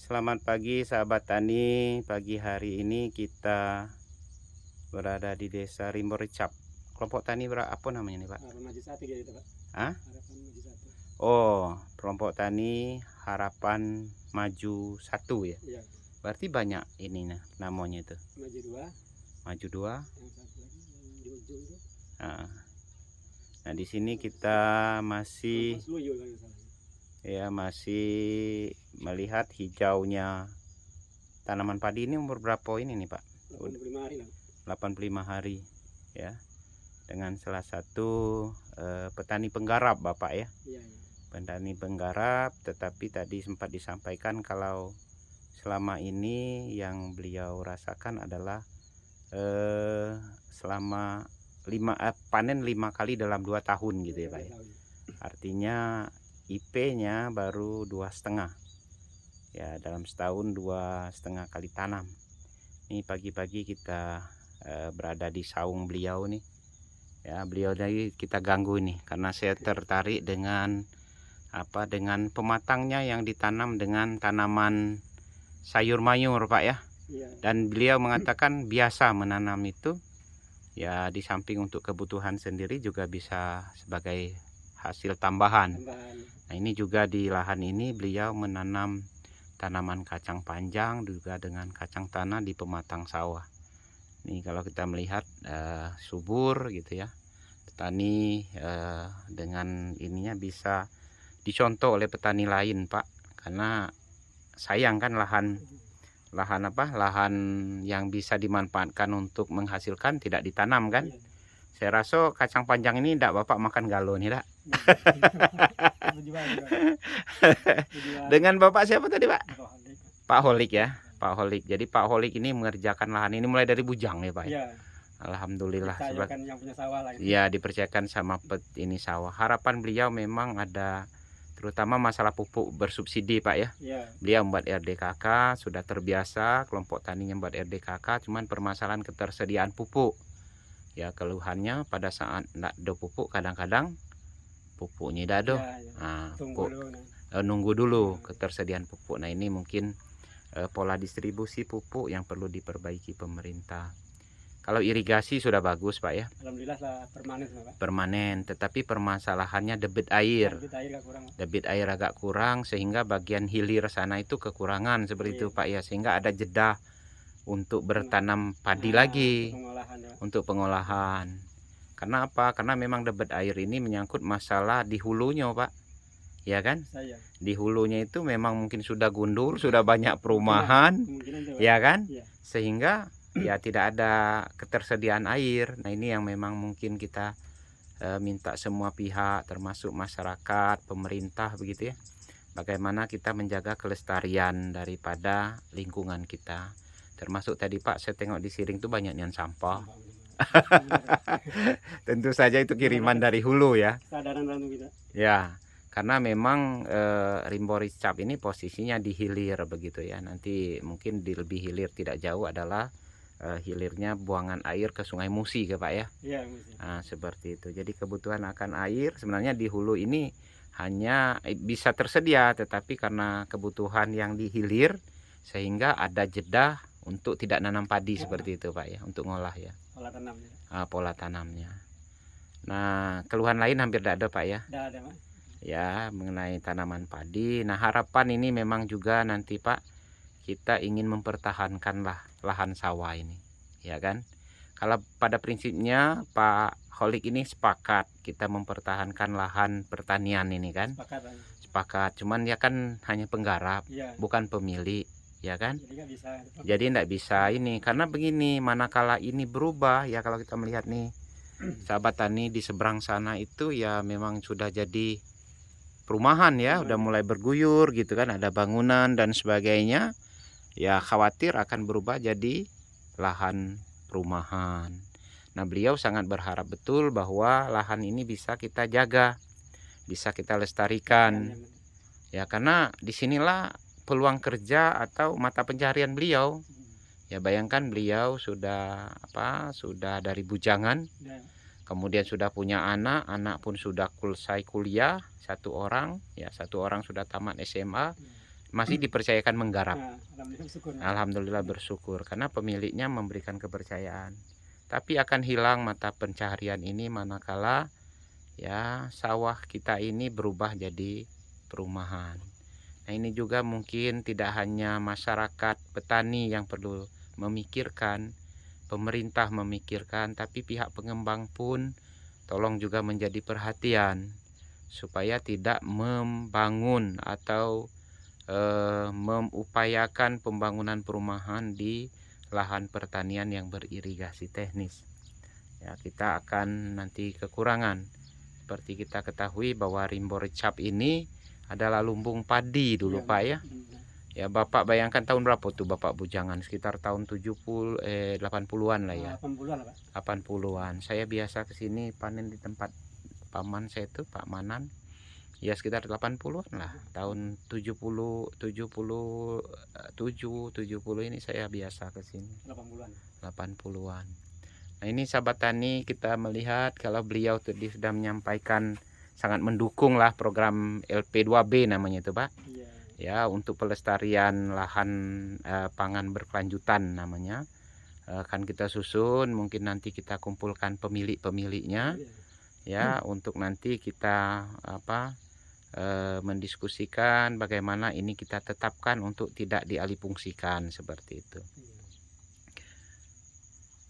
Selamat pagi sahabat tani. Pagi hari ini kita berada di Desa Rimboricap. Kelompok tani apa namanya nih, Pak? Harapan Maju Satu gitu Pak. Hah? Harapan Maju Satu. Oh, kelompok tani Harapan Maju Satu ya. Iya. Berarti banyak ini namanya itu. Maju Dua. Maju Dua. Yang satu lagi yang di ujung itu. Nah, di sini kita masih masih melihat hijaunya tanaman padi. Ini umur berapa ini nih, Pak? 85 hari lah. 85 hari ya. Dengan salah satu petani penggarap Bapak ya. Iya. Petani penggarap, tetapi tadi sempat disampaikan kalau selama ini yang beliau rasakan adalah selama panen 5 kali dalam 2 tahun gitu ya Pak ya. Artinya IP-nya baru 2,5 ya, dalam setahun 2,5 kali tanam. Ini pagi-pagi kita berada di saung beliau nih ya. Beliau dari kita ganggu nih karena saya tertarik dengan dengan pematangnya yang ditanam dengan tanaman sayur mayur Pak ya. Dan beliau mengatakan biasa menanam itu ya, di samping untuk kebutuhan sendiri juga bisa sebagai hasil tambahan. Nah, ini juga di lahan ini beliau menanam tanaman kacang panjang juga dengan kacang tanah di pematang sawah. Nih kalau kita melihat subur gitu ya. Petani dengan ininya bisa dicontoh oleh petani lain Pak, karena sayang kan lahan yang bisa dimanfaatkan untuk menghasilkan tidak ditanam kan. Saya rasa kacang panjang ini tidak Bapak makan galo nih tak? Dengan Bapak siapa tadi Pak? Pak Holik ya, Pak Holik. Jadi Pak Holik ini mengerjakan lahan ini mulai dari bujang ya Pak ya. Alhamdulillah yang punya sawah lah. Ya, dipercayakan sama ini sawah. Harapan beliau memang ada terutama masalah pupuk bersubsidi Pak ya. Beliau membuat RDKK, sudah terbiasa kelompok taninya membuat RDKK, cuman permasalahan ketersediaan pupuk. Ya, keluhannya pada saat tidak ada pupuk kadang-kadang pupuknya tidak ada. Nunggu dulu ketersediaan pupuk. Nah, ini mungkin pola distribusi pupuk yang perlu diperbaiki pemerintah. Kalau irigasi sudah bagus Pak ya. Alhamdulillah lah, permanen Pak. Permanen, tetapi permasalahannya debit air. Debit air agak kurang sehingga bagian hilir sana itu kekurangan seperti itu Pak ya, sehingga ada jeda untuk bertanam padi lagi untuk pengolahan. Karena apa? Karena memang debit air ini menyangkut masalah di hulunya Pak. Ya kan? Di hulunya itu memang mungkin sudah gundul, sudah banyak perumahan. Ya kan? Sehingga ya tidak ada ketersediaan air. Nah, ini yang memang mungkin kita minta semua pihak termasuk masyarakat, pemerintah begitu ya. Bagaimana kita menjaga kelestarian daripada lingkungan kita. Termasuk tadi Pak, saya tengok di Siring itu banyak yang sampah. Tentu saja itu kiriman dari hulu ya. Ya, karena memang Rimboricap ini posisinya di hilir begitu ya. Nanti mungkin di lebih hilir tidak jauh adalah hilirnya buangan air ke Sungai Musi ke Pak ya. Nah, seperti itu. Jadi kebutuhan akan air sebenarnya di hulu ini hanya bisa tersedia, tetapi karena kebutuhan yang di hilir sehingga ada jeda untuk tidak nanam padi seperti itu Pak ya, untuk ngolah ya. Pola tanamnya. Nah, keluhan lain hampir tidak ada Pak ya. Tidak ada Pak. Ya, mengenai tanaman padi. Nah, harapan ini memang juga nanti Pak, kita ingin mempertahankan lahan sawah ini, ya kan? Kalau pada prinsipnya Pak Holik ini sepakat kita mempertahankan lahan pertanian ini kan? Sepakat. Cuman ya kan hanya penggarap, bukan pemilik, ya kan? Jadi tidak bisa ini, karena begini, manakala ini berubah ya, kalau kita melihat nih sahabat tani di seberang sana itu ya memang sudah jadi perumahan ya, udah mulai berguyur gitu kan, ada bangunan dan sebagainya. Ya khawatir akan berubah jadi lahan perumahan. Nah, beliau sangat berharap betul bahwa lahan ini bisa kita jaga, bisa kita lestarikan. Ya, karena disinilah peluang kerja atau mata pencarian beliau. Ya, bayangkan beliau sudah sudah dari bujangan, kemudian sudah punya anak pun sudah selesai kuliah, satu orang sudah tamat SMA. masih dipercayakan menggarap. Nah, alhamdulillah syukur. Alhamdulillah bersyukur karena pemiliknya memberikan kepercayaan. Tapi akan hilang mata pencaharian ini manakala ya sawah kita ini berubah jadi perumahan. Nah, ini juga mungkin tidak hanya masyarakat petani yang perlu memikirkan, pemerintah memikirkan, tapi pihak pengembang pun tolong juga menjadi perhatian supaya tidak membangun atau mengupayakan pembangunan perumahan di lahan pertanian yang beririgasi teknis. Ya, kita akan nanti kekurangan. Seperti kita ketahui bahwa Rimbo Recap ini adalah lumbung padi dulu, Iya, Pak ya. iya. Ya, Bapak bayangkan tahun berapa tuh Bapak bujangan? Sekitar tahun 80-an lah ya. 80-an lah, Pak. 80-an. Saya biasa ke sini panen di tempat paman saya itu Pak Manan. Ya sekitar 80-an lah. Tahun 70 ini saya biasa ke sini. 80-an. 80-an. Nah, ini sahabat tani, kita melihat kalau beliau tadi sudah menyampaikan sangat mendukung lah program LP2B namanya itu, Pak. Iya. Ya, untuk pelestarian lahan pangan berkelanjutan namanya. Akan kita susun, mungkin nanti kita kumpulkan pemilik-pemiliknya ya untuk nanti kita mendiskusikan bagaimana ini kita tetapkan untuk tidak dialihfungsikan seperti itu.